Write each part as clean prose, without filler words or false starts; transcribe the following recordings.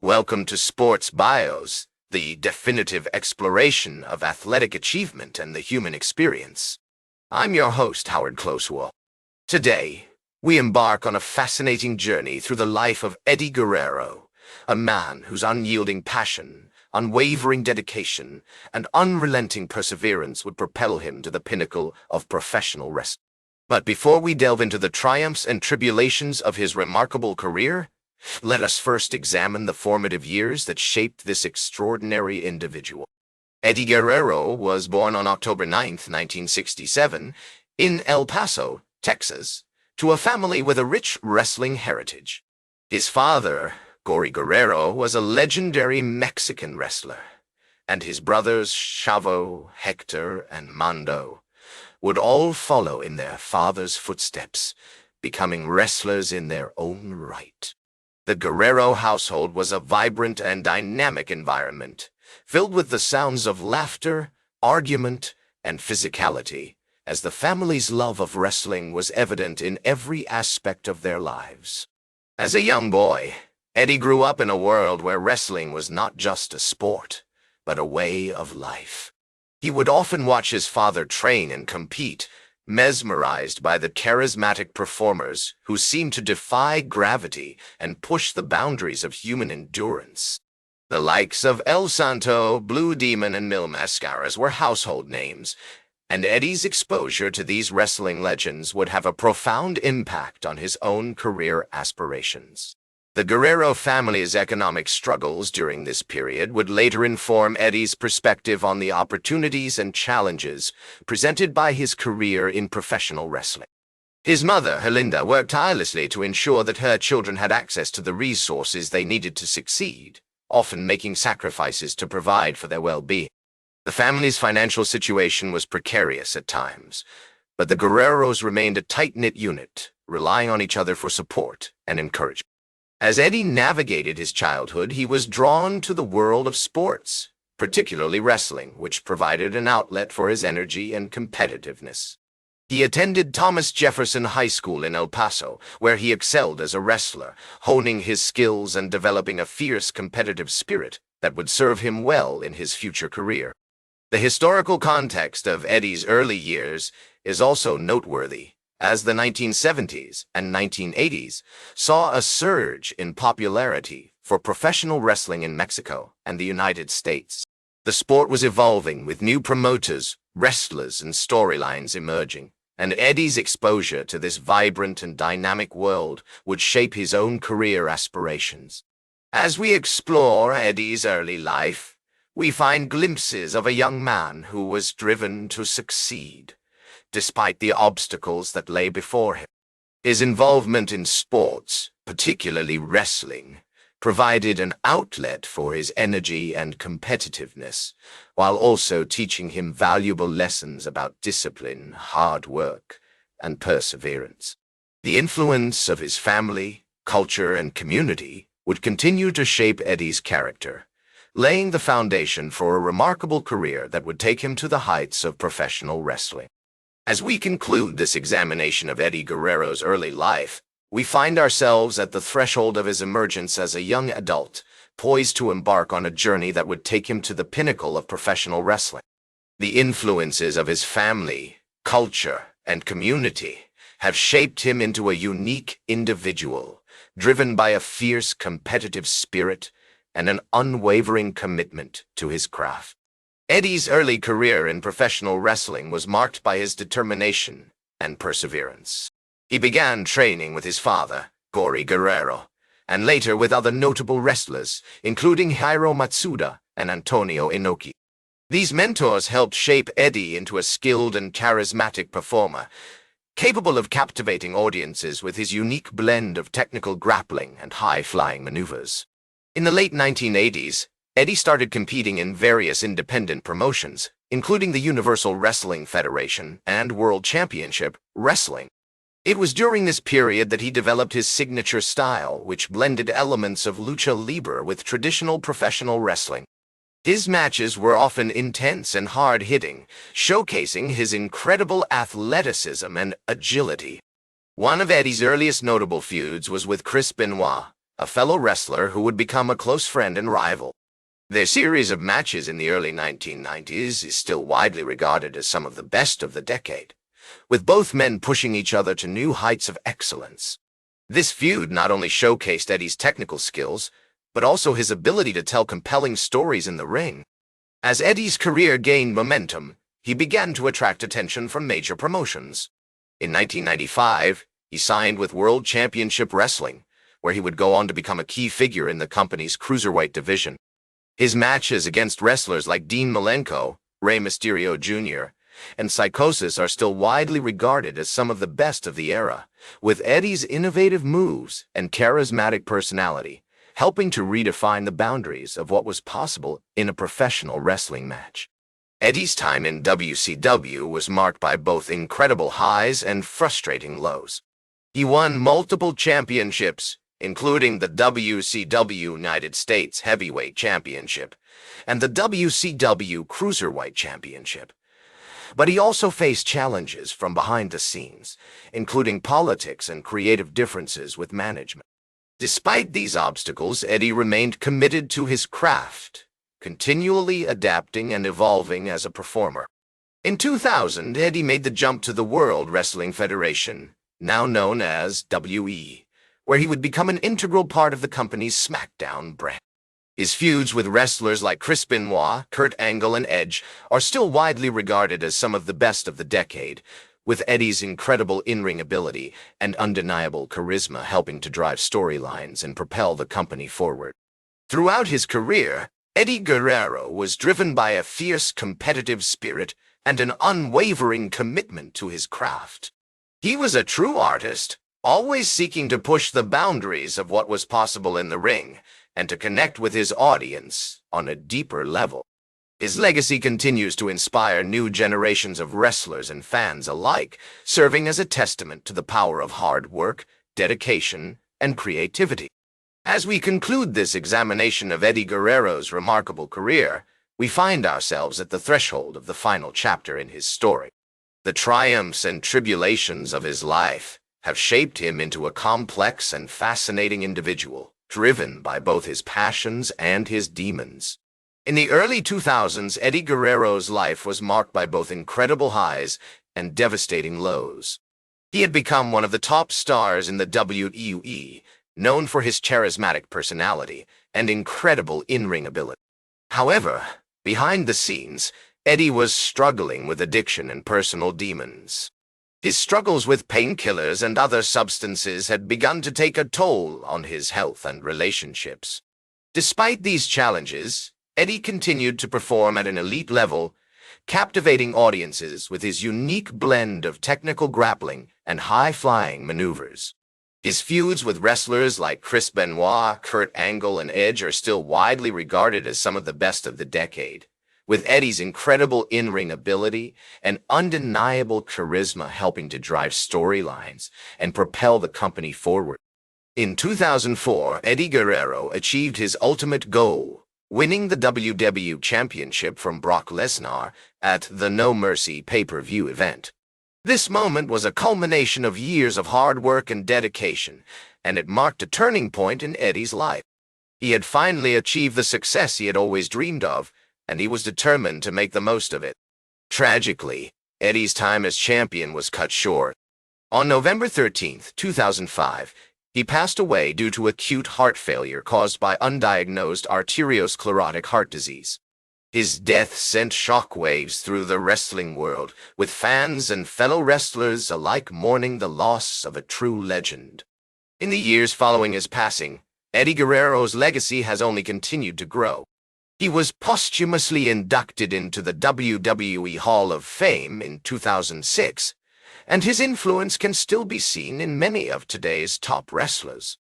Welcome to Sports Bios, the definitive exploration of athletic achievement and the human experience. I'm your host, Howard Closewell. Today, we embark on a fascinating journey through the life of Eddie Guerrero, a man whose unyielding passion, unwavering dedication, and unrelenting perseverance would propel him to the pinnacle of professional wrestling. But before we delve into the triumphs and tribulations of his remarkable career, let us first examine the formative years that shaped this extraordinary individual. Eddie Guerrero was born on October 9, 1967, in El Paso, Texas, to a family with a rich wrestling heritage. His father, Eddie Guerrero, was a legendary Mexican wrestler, and his brothers Chavo, Hector, and Mando would all follow in their father's footsteps, becoming wrestlers in their own right. The Guerrero household was a vibrant and dynamic environment, filled with the sounds of laughter, argument, and physicality, as the family's love of wrestling was evident in every aspect of their lives. As a young boy, Eddie grew up in a world where wrestling was not just a sport, but a way of life. He would often watch his father train and compete, mesmerized by the charismatic performers who seemed to defy gravity and push the boundaries of human endurance. The likes of El Santo, Blue Demon, and Mil Mascaras were household names, and Eddie's exposure to these wrestling legends would have a profound impact on his own career aspirations. The Guerrero family's economic struggles during this period would later inform Eddie's perspective on the opportunities and challenges presented by his career in professional wrestling. His mother, Helinda, worked tirelessly to ensure that her children had access to the resources they needed to succeed, often making sacrifices to provide for their well-being. The family's financial situation was precarious at times, but the Guerreros remained a tight-knit unit, relying on each other for support and encouragement. As Eddie navigated his childhood, he was drawn to the world of sports, particularly wrestling, which provided an outlet for his energy and competitiveness. He attended Thomas Jefferson High School in El Paso, where he excelled as a wrestler, honing his skills and developing a fierce competitive spirit that would serve him well in his future career. The historical context of Eddie's early years is also noteworthy, as the 1970s and 1980s saw a surge in popularity for professional wrestling in Mexico and the United States. The sport was evolving with new promoters, wrestlers, and storylines emerging, and Eddie's exposure to this vibrant and dynamic world would shape his own career aspirations. As we explore Eddie's early life, we find glimpses of a young man who was driven to succeed, despite the obstacles that lay before him. His involvement in sports, particularly wrestling, provided an outlet for his energy and competitiveness, while also teaching him valuable lessons about discipline, hard work, and perseverance. The influence of his family, culture, and community would continue to shape Eddie's character, laying the foundation for a remarkable career that would take him to the heights of professional wrestling. As we conclude this examination of Eddie Guerrero's early life, we find ourselves at the threshold of his emergence as a young adult, poised to embark on a journey that would take him to the pinnacle of professional wrestling. The influences of his family, culture, and community have shaped him into a unique individual, driven by a fierce competitive spirit and an unwavering commitment to his craft. Eddie's early career in professional wrestling was marked by his determination and perseverance. He began training with his father, Eddie Guerrero, and later with other notable wrestlers, including Hiro Matsuda and Antonio Inoki. These mentors helped shape Eddie into a skilled and charismatic performer, capable of captivating audiences with his unique blend of technical grappling and high-flying maneuvers. In the late 1980s, Eddie started competing in various independent promotions, including the Universal Wrestling Federation and World Championship Wrestling. It was during this period that he developed his signature style, which blended elements of lucha libre with traditional professional wrestling. His matches were often intense and hard-hitting, showcasing his incredible athleticism and agility. One of Eddie's earliest notable feuds was with Chris Benoit, a fellow wrestler who would become a close friend and rival. Their series of matches in the early 1990s is still widely regarded as some of the best of the decade, with both men pushing each other to new heights of excellence. This feud not only showcased Eddie's technical skills, but also his ability to tell compelling stories in the ring. As Eddie's career gained momentum, he began to attract attention from major promotions. In 1995, he signed with World Championship Wrestling, where he would go on to become a key figure in the company's cruiserweight division. His matches against wrestlers like Dean Malenko, Rey Mysterio Jr., and Psychosis are still widely regarded as some of the best of the era, with Eddie's innovative moves and charismatic personality helping to redefine the boundaries of what was possible in a professional wrestling match. Eddie's time in WCW was marked by both incredible highs and frustrating lows. He won multiple championships, including the WCW United States Heavyweight Championship and the WCW Cruiserweight Championship. But he also faced challenges from behind the scenes, including politics and creative differences with management. Despite these obstacles, Eddie remained committed to his craft, continually adapting and evolving as a performer. In 2000, Eddie made the jump to the World Wrestling Federation, now known as WE, where he would become an integral part of the company's SmackDown brand. His feuds with wrestlers like Chris Benoit, Kurt Angle, and Edge are still widely regarded as some of the best of the decade, with Eddie's incredible in-ring ability and undeniable charisma helping to drive storylines and propel the company forward. Throughout his career, Eddie Guerrero was driven by a fierce competitive spirit and an unwavering commitment to his craft. He was a true artist, always seeking to push the boundaries of what was possible in the ring and to connect with his audience on a deeper level. His legacy continues to inspire new generations of wrestlers and fans alike, serving as a testament to the power of hard work, dedication, and creativity. As we conclude this examination of Eddie Guerrero's remarkable career, we find ourselves at the threshold of the final chapter in his story. The triumphs and tribulations of his life have shaped him into a complex and fascinating individual, driven by both his passions and his demons. In the early 2000s, Eddie Guerrero's life was marked by both incredible highs and devastating lows. He had become one of the top stars in the WWE, known for his charismatic personality and incredible in-ring ability. However, behind the scenes, Eddie was struggling with addiction and personal demons. His struggles with painkillers and other substances had begun to take a toll on his health and relationships. Despite these challenges, Eddie continued to perform at an elite level, captivating audiences with his unique blend of technical grappling and high-flying maneuvers. His feuds with wrestlers like Chris Benoit, Kurt Angle, and Edge are still widely regarded as some of the best of the decade, with Eddie's incredible in-ring ability and undeniable charisma helping to drive storylines and propel the company forward. In 2004, Eddie Guerrero achieved his ultimate goal, winning the WWE Championship from Brock Lesnar at the No Mercy pay-per-view event. This moment was a culmination of years of hard work and dedication, and it marked a turning point in Eddie's life. He had finally achieved the success he had always dreamed of, and he was determined to make the most of it. Tragically, Eddie's time as champion was cut short. On November 13, 2005, he passed away due to acute heart failure caused by undiagnosed arteriosclerotic heart disease. His death sent shockwaves through the wrestling world, with fans and fellow wrestlers alike mourning the loss of a true legend. In the years following his passing, Eddie Guerrero's legacy has only continued to grow. He was posthumously inducted into the WWE Hall of Fame in 2006, and his influence can still be seen in many of today's top wrestlers.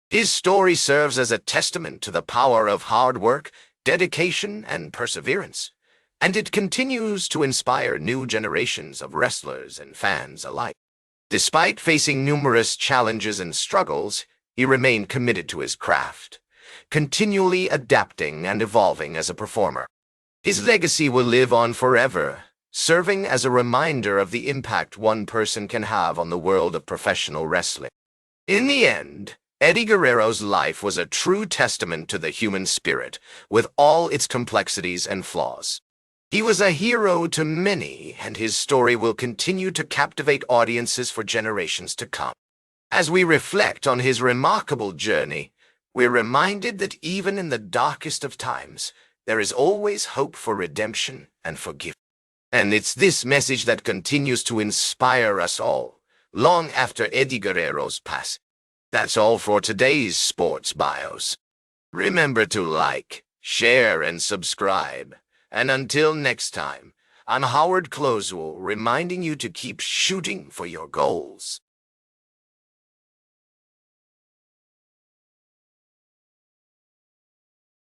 His story serves as a testament to the power of hard work, dedication, and perseverance, and it continues to inspire new generations of wrestlers and fans alike. Despite facing numerous challenges and struggles, he remained committed to his craft, continually adapting and evolving as a performer. His legacy will live on forever, serving as a reminder of the impact one person can have on the world of professional wrestling. In the end, Eddie Guerrero's life was a true testament to the human spirit, with all its complexities and flaws. He was a hero to many, and his story will continue to captivate audiences for generations to come. As we reflect on his remarkable journey, we're reminded that even in the darkest of times, there is always hope for redemption and forgiveness. And it's this message that continues to inspire us all, long after Eddie Guerrero's passing. That's all for today's Sports Bios. Remember to like, share, and subscribe. And until next time, I'm Howard Closewell, reminding you to keep shooting for your goals.